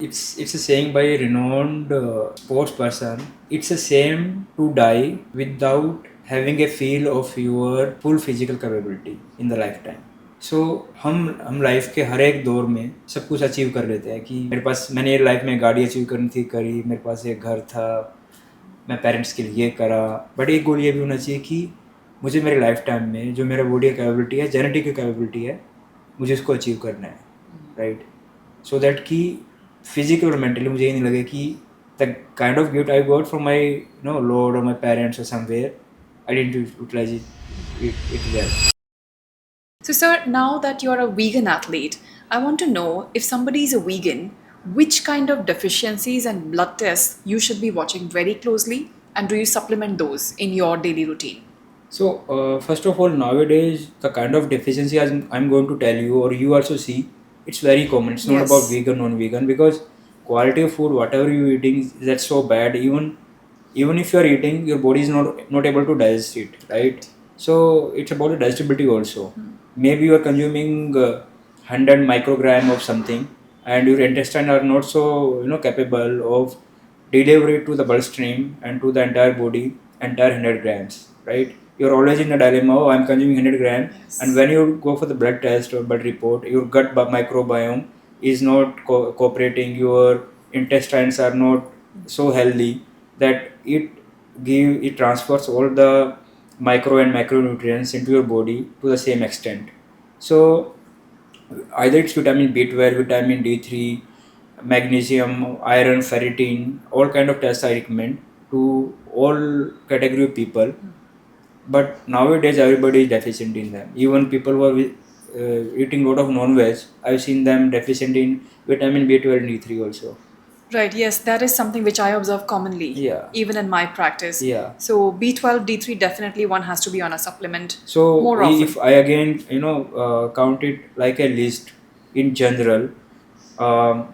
It's a saying by a renowned sports person. It's a shame to die without having a feel of your full physical capability in the lifetime. सो हम life के हर एक दौर में सब कुछ achieve कर लेते हैं कि मेरे पास मैंने लाइफ में गाड़ी अचीव करनी थी करी, मेरे पास एक घर था, मैं पेरेंट्स के लिए करा, बट एक गोल ये भी होना चाहिए कि मुझे मेरे लाइफ टाइम में जो मेरा बॉडी का कैपेबिलिटी है, जेनेटिक की कैपेबिलिटी है, मुझे उसको अचीव करना है, राइट? सो दैट कि फिजिकल और मेंटली मुझे ये नहीं लगे कि the kind of gift I got from my lord और माई पेरेंट्स और somewhere I didn't utilise it well. So, sir, now that you're a vegan athlete, I want to know if somebody is a vegan, which kind of deficiencies and blood tests you should be watching very closely, and do you supplement those in your daily routine? So, first of all, nowadays, the kind of deficiency I'm going to tell you, or you also see, it's very common. It's not about Yes. vegan, non-vegan, because quality of food, whatever you're eating, that's so bad. Even if you're eating, your body is not able to digest it, right? So it's about the digestibility also. Maybe you are consuming 100 microgram of something, and your intestine are not so capable of deliver it to the bloodstream and to the entire body, entire 100 grams, right? You're always in a dilemma. Oh, I'm consuming 100 gram, Yes. and when you go for the blood test or blood report, your gut microbiome is not cooperating. Your intestines are not so healthy that it transfers all the micro and macronutrients into your body to the same extent. So either it's vitamin B12, vitamin D3, magnesium, iron, ferritin, all kind of tests I recommend to all category of people. But nowadays everybody is deficient in them. Even people who are eating a lot of non-veg, I've seen them deficient in vitamin B12 and D3 also. Right, yes, that is something which I observe commonly, Yeah. even in my practice. Yeah. So, B12, D3, definitely one has to be on a supplement So more often. if I again count it like a list in general,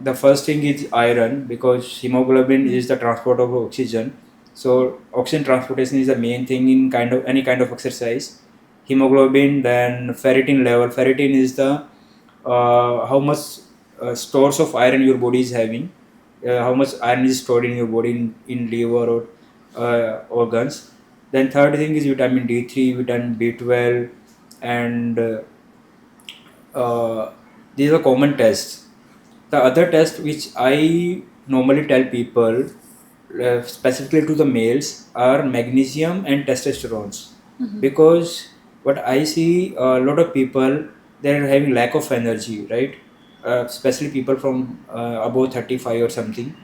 the first thing is iron, because hemoglobin is the transport of oxygen. So oxygen transportation is the main thing in any kind of exercise. Hemoglobin, then ferritin level. Ferritin is the how much stores of iron your body is having, how much iron is stored in your body in liver or organs. Then third thing is vitamin D3, vitamin B12, and these are common tests. The other test which I normally tell people, specifically to the males, are magnesium and testosterone. Because what I see, a lot of people, they're having lack of energy, right? Especially people from above 35 or something.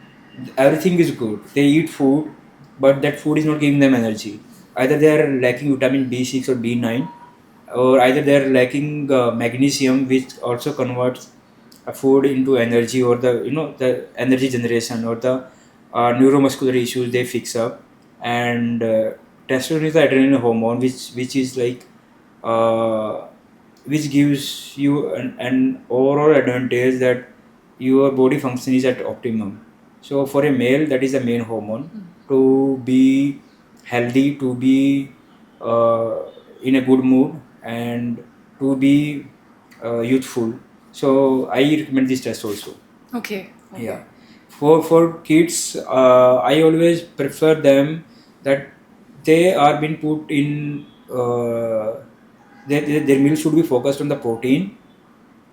Everything is good. They eat food, but that food is not giving them energy. Either they are lacking vitamin B6 or B9, or either they are lacking magnesium, which also converts food into energy, or the energy generation, or the neuromuscular issues they fix up. And testosterone is the adrenaline hormone, which is like which gives you an overall advantage that your body function is at optimum. So for a male, that is the main hormone to be healthy, to be in a good mood, and to be youthful. So I recommend this test also. Okay. Yeah. For kids, I always prefer them that they are being put in. Their meal should be focused on the protein,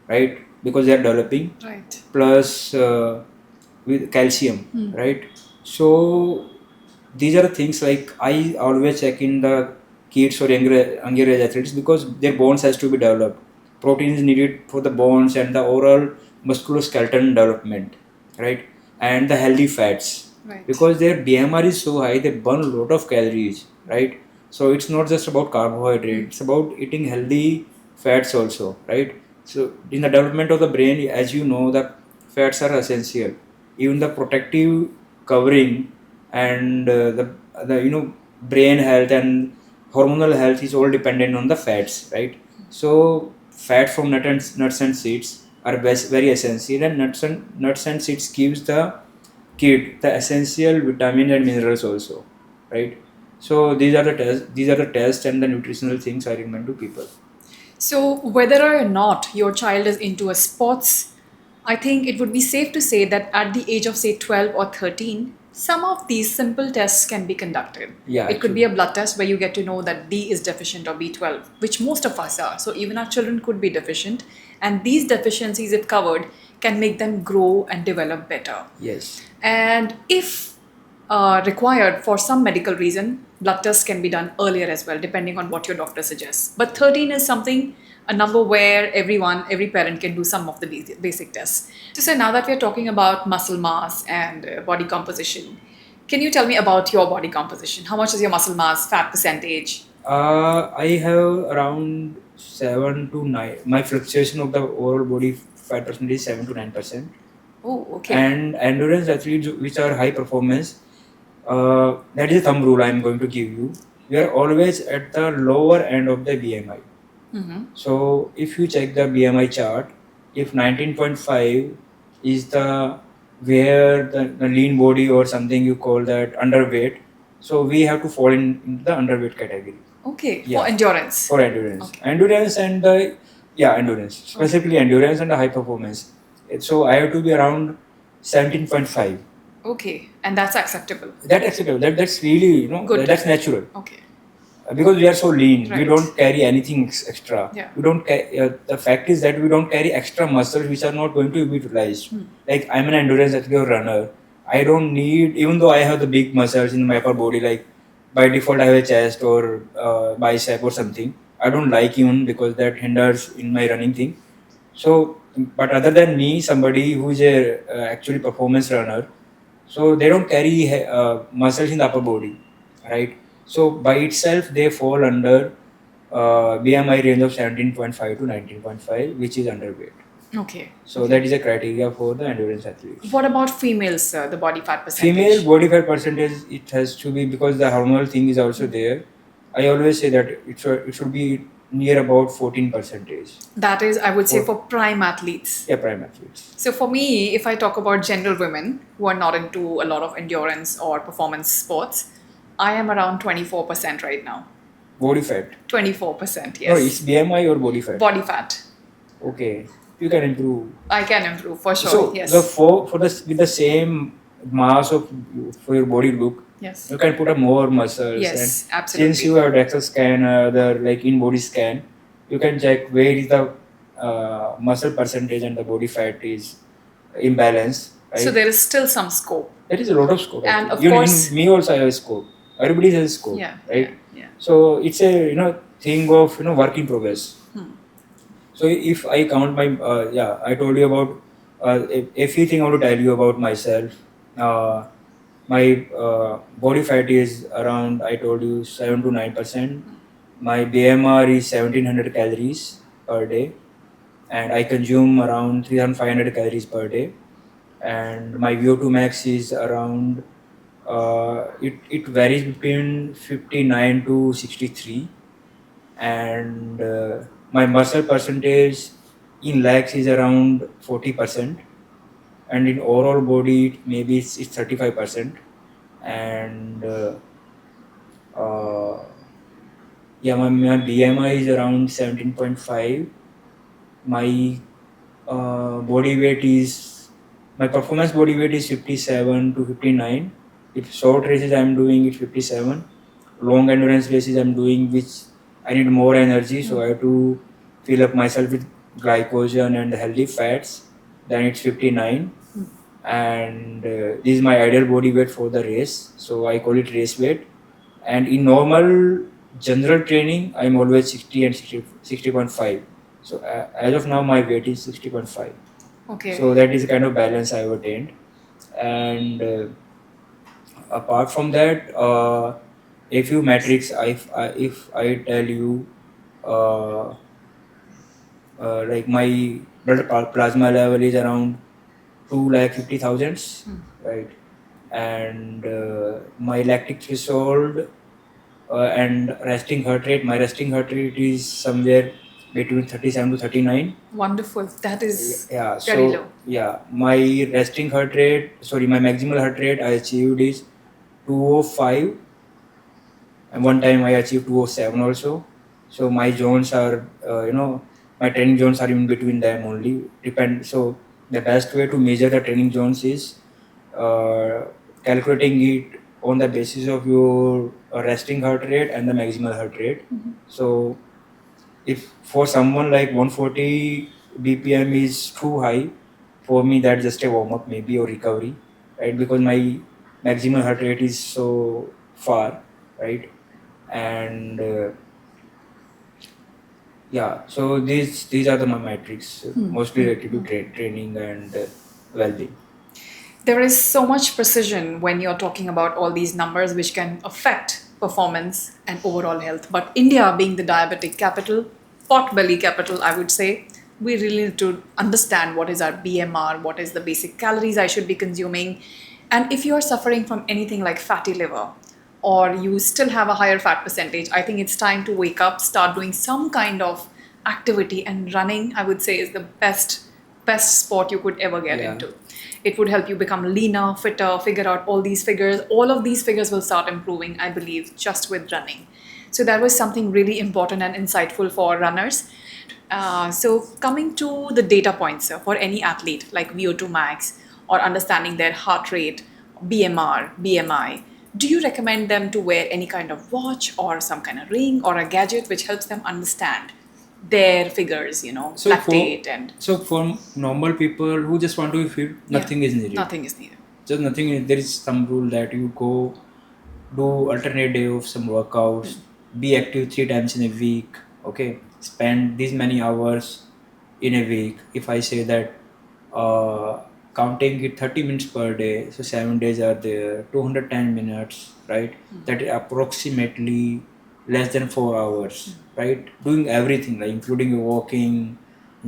right? Because they are developing. Right. Plus with calcium, right? So these are things like I always check in the kids or younger age athletes, because their bones has to be developed. Protein is needed for the bones and the overall musculoskeletal development, right? And the healthy fats, Right. because their BMR is so high, they burn a lot of calories, right? So it's not just about carbohydrate; it's about eating healthy fats also, right? So in the development of the brain, as you know, the fats are essential. Even the protective covering and the brain health and hormonal health is all dependent on the fats, right? So fat from nuts and seeds are very essential, and nuts and seeds gives the kid the essential vitamin and minerals also, right? So these are the tests and the nutritional things I recommend to people. So, whether or not your child is into a sports, I think it would be safe to say that at the age of, say, 12 or 13, some of these simple tests can be conducted. Yeah, It could be actually. a blood test where you get to know that D is deficient or B12, which most of us are. So even our children could be deficient. And these deficiencies, if covered, can make them grow and develop better. Yes. And if required for some medical reason, blood tests can be done earlier as well, depending on what your doctor suggests. But 13 is something, a number where every parent can do some of the basic tests. So now that we're talking about muscle mass and body composition, can you tell me about your body composition? How much is your muscle mass, fat percentage? I have around 7 to 9. My fluctuation of the overall body fat percentage is 7 to 9%. Oh, okay. And endurance athletes, which are high performance, that is a thumb rule I am going to give you. We are always at the lower end of the BMI. Mm-hmm. So if you check the BMI chart, if 19.5 is the where the lean body or something you call that underweight, so we have to fall in the underweight category. Okay, Yeah. for endurance. For endurance. Okay. Endurance and the endurance. Specifically endurance and the high performance. So I have to be around 17.5. Okay, and that's acceptable. That's acceptable. That's really, Good. that's natural. Okay. Because we are so lean, we Right. don't carry anything extra. Yeah. We don't. The fact is that we don't carry extra muscles which are not going to be utilized. Like I'm an endurance athlete or runner. I don't need, even though I have the big muscles in my upper body, like by default I have a chest or bicep or something. I don't like even because that hinders in my running thing. So, but other than me, somebody who is a actually performance runner, so they don't carry muscles in the upper body, right? So by itself they fall under BMI range of 17.5 to 19.5, which is underweight. Okay. So that is a criteria for the endurance athletes. What about females, the body fat percentage? Female body fat percentage, it has to be, because the hormonal thing is also there. I always say that it should be near about 14%. That is, I would say, for prime athletes. Yeah, prime athletes. So for me, if I talk about general women who are not into a lot of endurance or performance sports, I am around 24% right now. Body fat. 24%, yes. No, it's BMI or body fat? Body fat. Okay, you can improve. I can improve for sure. So yes. the with the same mass of for your body look, yes. you can put up more muscles. Yes, and absolutely. Since you have DEXA scan, the like in body scan, you can check where is the muscle percentage and the body fat is imbalanced. Right? So there is still some scope. There is a lot of scope. And actually. of course, in me also I have a scope. Everybody has a scope. Yeah. Right. Yeah. So it's a thing of work in progress. So if I count my I told you about a few things I want to tell you about myself. My body fat is around, I told you, 7 to 9%. My BMR is 1700 calories per day, and I consume around 3500 calories per day. And my VO2 max is around it varies between 59 to 63, and my muscle percentage in legs is around 40%, and in overall body maybe it's 35%, and my BMI is around 17.5. My body weight is, my performance body weight is 57 to 59. If short races I'm doing it 57, long endurance races I'm doing which I need more energy, so I have to fill up myself with glycogen and healthy fats, then it's 59. And this is my ideal body weight for the race, so I call it race weight. And in normal general training I'm always 60 and 60.5. So as of now my weight is 60.5. Okay. So that is the kind of balance I've attained. And apart from that, a few metrics, if I tell you, like my blood plasma level is around 250,000, right? And my lactic threshold and resting heart rate, my resting heart rate is somewhere between 37 to 39. Wonderful. That is very very low. Yeah, my resting heart rate, my maximal heart rate I achieved is 205, and one time I achieved 207 also. So my zones are, my training zones are in between them only. So The best way to measure the training zones is uh, calculating it on the basis of your resting heart rate and the maximal heart rate. So if for someone like 140 BPM is too high, for me that's just a warm up maybe or recovery, right? Because my maximum heart rate is so far, right? And yeah, so these are the my metrics, mostly related to training and well-being. There is so much precision when you're talking about all these numbers which can affect performance and overall health. But India, being the diabetic capital, pot belly capital, I would say, we really need to understand what is our BMR, what is the basic calories I should be consuming. And if you are suffering from anything like fatty liver, or you still have a higher fat percentage, I think it's time to wake up, start doing some kind of activity, and running, I would say, is the best sport you could ever get Yeah. into. It would help you become leaner, fitter, figure out all these figures. All of these figures will start improving, I believe, just with running. So that was something really important and insightful for runners. So coming to the data points for any athlete like VO2 max or understanding their heart rate, BMR, BMI, do you recommend them to wear any kind of watch or some kind of ring or a gadget which helps them understand their figures, So for lactate and so for normal people who just want to be fit, nothing is needed. nothing is needed. Just nothing. There is some rule that you go do alternate day of some workouts, be active 3 times in a week. Okay, spend these many hours in a week. If I say that counting it 30 minutes per day, so 7 days are there, 210 minutes, right? That is approximately less than 4 hours, right? Doing everything, like including walking,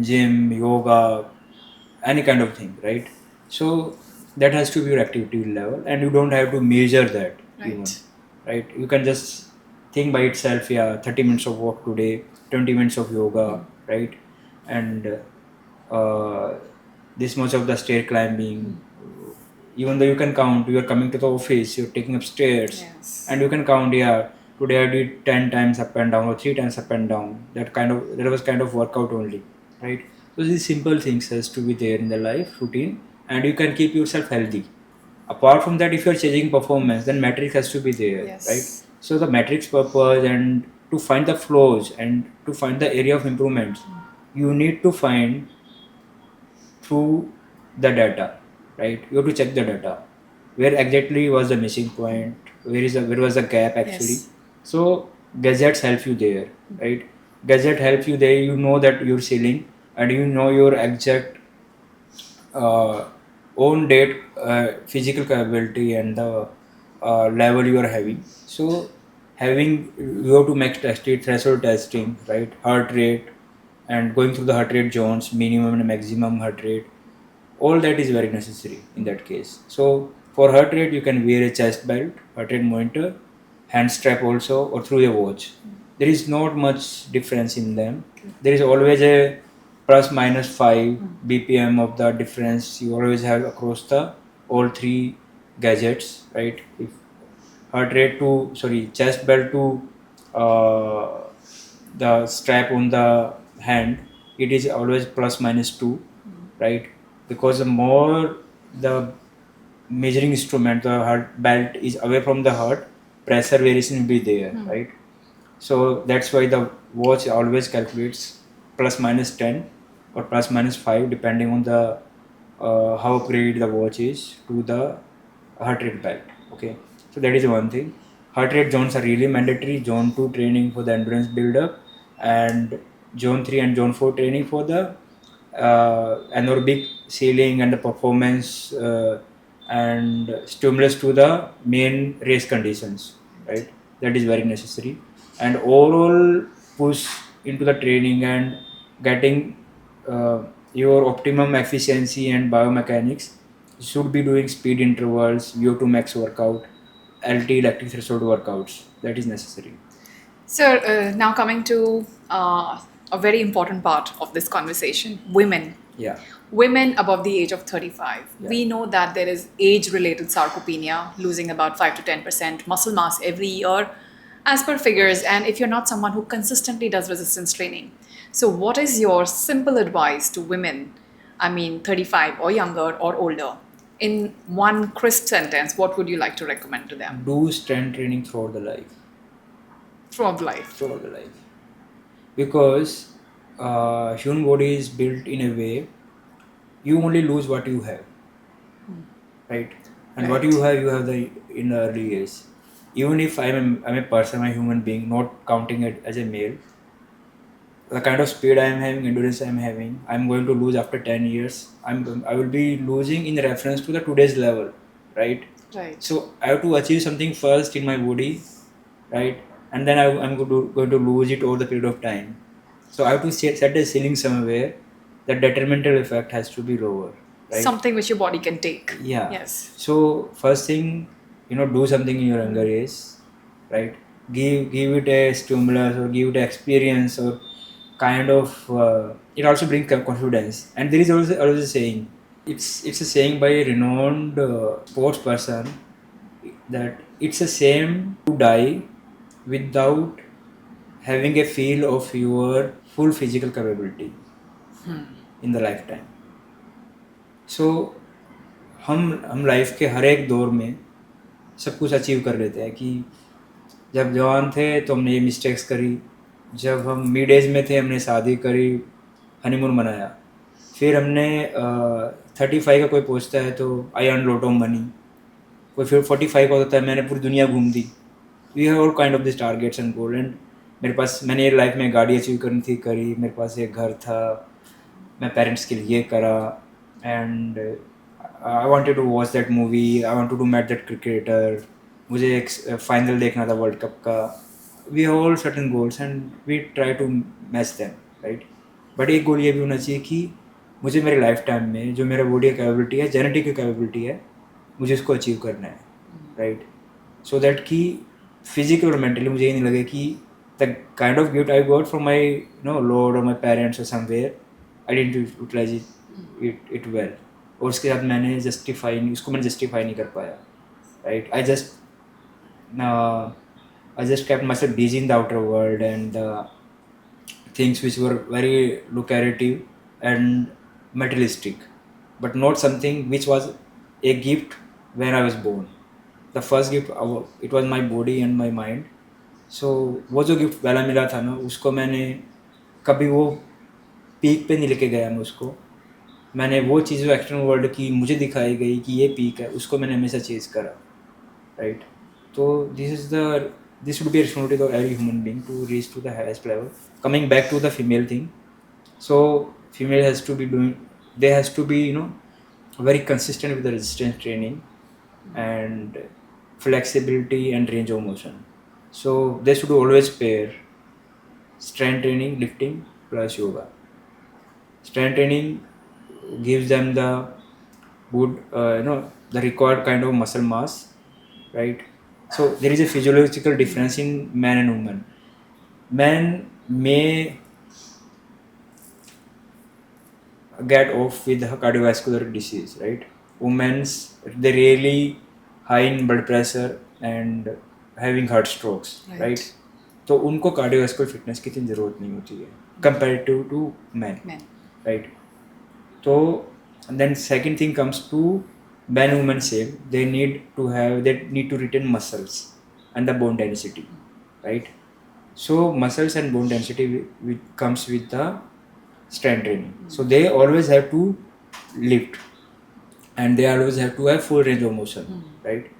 gym, yoga, any kind of thing, right? So that has to be your activity level, and you don't have to measure that even, right? You can just think by itself, yeah, 30 minutes of walk today, 20 minutes of yoga, right? And uh, this much of the stair climbing. Even though you can count, you are coming to the office, you're taking up stairs, and you can count, yeah, today I did 10 times up and down or 3 times up and down. That was kind of workout only, right? So these simple things has to be there in the life routine, and you can keep yourself healthy. Apart from that, if you're changing performance, then metric has to be there, right? So the metrics purpose and to find the flows and to find the area of improvements, you need to find through the data, right? You have to check the data. Where exactly was the missing point? Where was the gap actually? So gadgets help you there, right? Gadget helps you there. You know that you're selling, and you know your exact own date, physical capability, and the level you are having. So having you have to max test it, threshold testing, right? Heart rate and going through the heart rate zones, minimum and maximum heart rate. All that is very necessary in that case. So for heart rate, you can wear a chest belt, heart rate monitor, hand strap also, or through a watch. There is not much difference in them. There is always a plus minus 5 BPM of the difference you always have across the all three gadgets, right? If heart rate to chest belt to the strap on the hand, it is always plus minus 2, right? Because the more the measuring instrument, the heart belt is away from the heart, pressure variation will be there, right? So that's why the watch always calculates plus minus 10 or plus minus 5 depending on the how upgraded the watch is to the heart rate belt. Okay, so that is one thing. Heart rate zones are really mandatory. Zone 2 training for the endurance build up, and zone 3 and zone 4 training for the anaerobic ceiling and the performance and stimulus to the main race conditions, right? That is very necessary. And overall push into the training and getting your optimum efficiency and biomechanics, should be doing speed intervals, VO2 max workout, LT lactic threshold workouts. That is necessary. So now coming to a very important part of this conversation, women. Yeah. Women above the age of 35. Yeah. We know that there is age-related sarcopenia, losing about 5 to 10% muscle mass every year, as per figures. And if you're not someone who consistently does resistance training, so what is your simple advice to women I mean 35 or younger or older, in one crisp sentence, what would you like to recommend to them Do strength training throughout the life. throughout life? Throughout the life. Because human body is built in a way you only lose what you have, right? And what Right. you have the in the early years. Even if I'm a person, I'm a human being, not counting it as a male, the kind of speed I am having, endurance I am having, I'm going to lose after 10 years. I will be losing in reference to the today's level, right? Right. So I have to achieve something first in my body, right? And then I'm going to lose it over the period of time. So I have to set a ceiling somewhere. The detrimental effect has to be lower, right? Something which your body can take. Yeah. Yes. So first thing, do something in your younger age, right? Give it a stimulus or give it an experience or kind of. It also brings confidence. And there is also a saying. It's a saying by a renowned sports person that it's a shame to die without having a feel of your full physical capability in the lifetime. So हम life के हर एक दौर में सब कुछ achieve कर लेते हैं कि जब जवान थे तो हमने ये मिस्टेक्स करी, जब हम मिड एज में थे हमने शादी करी, हनीमून मनाया, फिर हमने 35 का कोई पूछता है तो I earn lot of money, कोई फिर 45 का होता है मैंने पूरी दुनिया घूम दी. We have all kind of this targets and goal. And मेरे पास मैंने ये लाइफ में गाड़ी अचीव करनी थी, करी, मेरे पास एक घर था, मैं पेरेंट्स के लिए करा, and I wanted to watch that movie, I wanted to match that cricketer, मुझे एक फाइनल देखना था वर्ल्ड कप का. We have all certain goals and we try to match them, right. But एक गोल ये भी होना चाहिए कि मुझे मेरे लाइफ टाइम में जो मेरा बॉडी की कैपेबिलिटी है, जेनेटिक की कैपेबिलिटी है, मुझे इसको अचीव करना है, राइट. सो दैट कि फिजिकल और मेंटली मुझे ये नहीं लगे कि the kind of gift I got from my lord और माई पेरेंट्स और somewhere I didn't utilise it well. और उसके साथ मैंने उसको मैंने जस्टिफाई नहीं कर पाया, right. I just kept myself busy in the outer world and things which were very lucrative and materialistic, but not something which was a gift when I was born. The first gift, it was my body and my mind. So वो जो gift पहला मिला था ना, उसको मैंने कभी वो पीक पे नहीं लेके गया. मैं उसको मैंने वो चीज़ जो एक्सटर्नल वर्ल्ड की मुझे दिखाई गई कि ये पीक है, उसको मैंने हमेशा चेज करा, राइट. तो this should be a responsibility of every human being to reach to the highest level. Coming back to the female thing, so female has to be very consistent with the resistance training and flexibility and range of motion. So they should always pair strength training, lifting plus yoga. Strength training gives them the good the required kind of muscle mass, right. So there is a physiological difference in man and woman. Men may get off with cardiovascular disease, right. Women's, they really high in blood pressure and having heart strokes, right. तो उनको cardiovascular fitness की इतनी ज़रूरत नहीं होती है comparative to men. Right. So then second thing comes to man woman same, they need to retain muscles and the bone density, right. So muscles and bone density comes with the strength training. So they always have to lift and they always have to have full range of motion, right,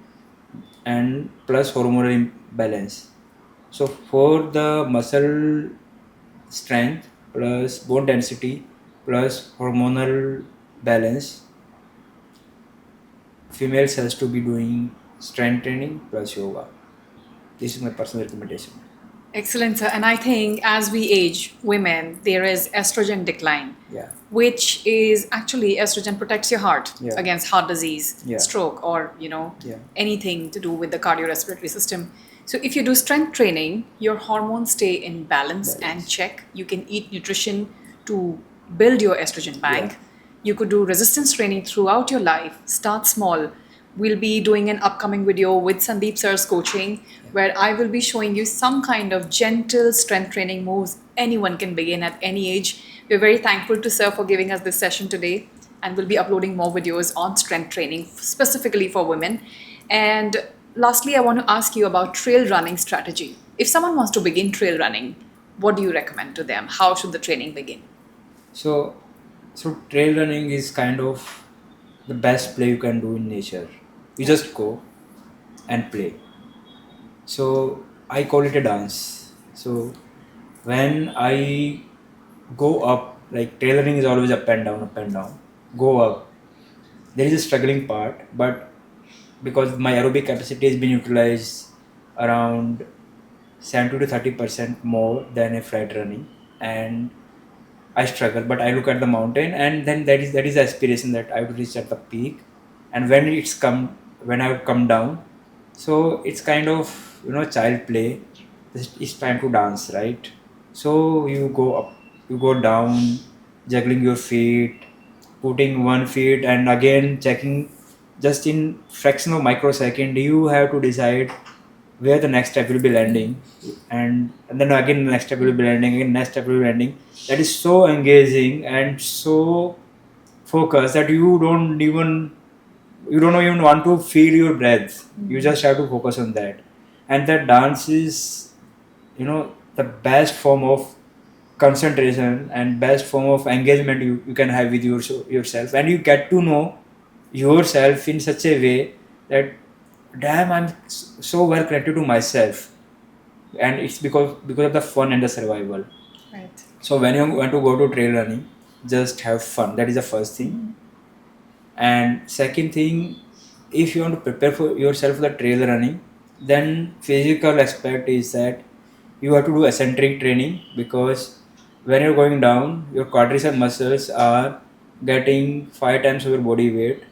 and plus hormonal imbalance. So for the muscle strength plus bone density plus hormonal balance, females has to be doing strength training plus yoga. This is my personal recommendation. Excellent, sir. And I think as we age, women, there is estrogen decline, Yeah. which is actually estrogen protects your heart Yeah. against heart disease, Yeah. stroke, or Yeah. anything to do with the cardiorespiratory system. So if you do strength training, your hormones stay in balance and check. You can eat nutrition to build your estrogen bank. You could do resistance training throughout your life. Start small. We'll be doing an upcoming video with Sandeep sir's coaching where I will be showing you some kind of gentle strength training moves anyone can begin at any age. We're very thankful to sir for giving us this session today. and we'll be uploading more videos on strength training specifically for women. And lastly, I want to ask you about trail running strategy. If someone wants to begin trail running, what do you recommend to them? How should the training begin? So, trail running is kind of the best play you can do in nature. You just go and play. So I call it a dance. So when I go up, like trail running is always up and down, up and down. Go up. There is a struggling part, but because my aerobic capacity has been utilized around 70 to 30% more than a flat running, and I struggle, but I look at the mountain, and then that is the aspiration that I would reach at the peak. And when I've come down, so it's kind of child play. It's time to dance, right? So you go up, you go down, juggling your feet, putting one feet, and again checking. Just in fraction of microsecond, you have to decide where the next step will be landing, and then again the next step will be landing, again next step will be landing. That is so engaging and so focused that you don't even want to feel your breath. You just have to focus on that. And that dance is the best form of concentration and best form of engagement you can have with yourself, and you get to know yourself in such a way that damn, I'm so well connected to myself, and it's because of the fun and the survival. Right. So when you want to go to trail running, just have fun. That is the first thing. And second thing, if you want to prepare for yourself for the trail running, then physical aspect is that you have to do eccentric training, because when you're going down, your quadriceps muscles are getting 5 times of your body weight,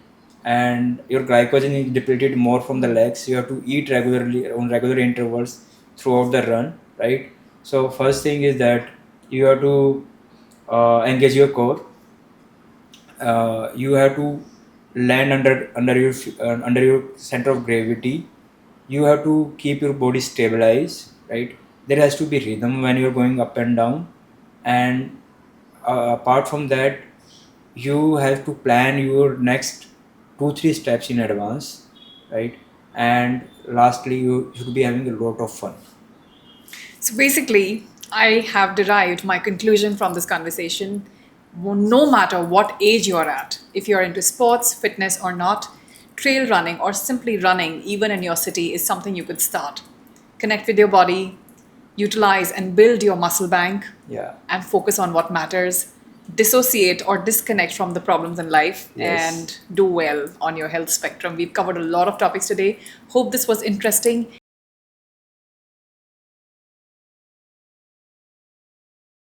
and your glycogen is depleted more from the legs. You have to eat regularly on regular intervals throughout the run, right? So first thing is that you have to engage your core. You have to land under your center of gravity. You have to keep your body stabilized, right? There has to be rhythm when you're going up and down, and apart from that, you have to plan your next 2 3 steps in advance, right? And lastly, you should be having a lot of fun. So basically, I have derived my conclusion from this conversation. No matter what age you're at, if you're into sports, fitness, or not, trail running or simply running, even in your city, is something you could start. Connect with your body, utilize and build your muscle bank, Yeah. and focus on what matters. Dissociate or disconnect from the problems in life Yes. and do well on your health spectrum. We've covered a lot of topics today. Hope this was interesting.